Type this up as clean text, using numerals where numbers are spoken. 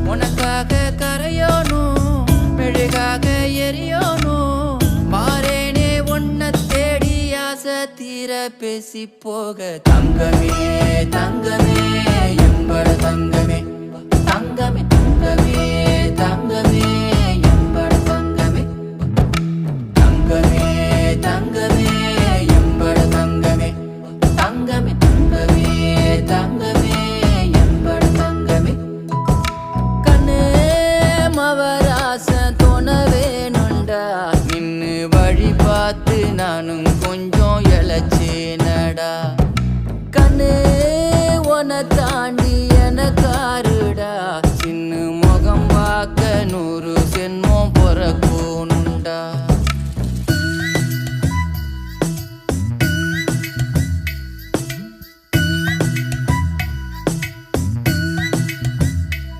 உனக்காக கரையோனும் மெழுகாக எரியோனும் மாறேனே உன்னை தேடி ஆசை தீர பேசி போக தங்கமே தங்கமே எம்பட தங்கமே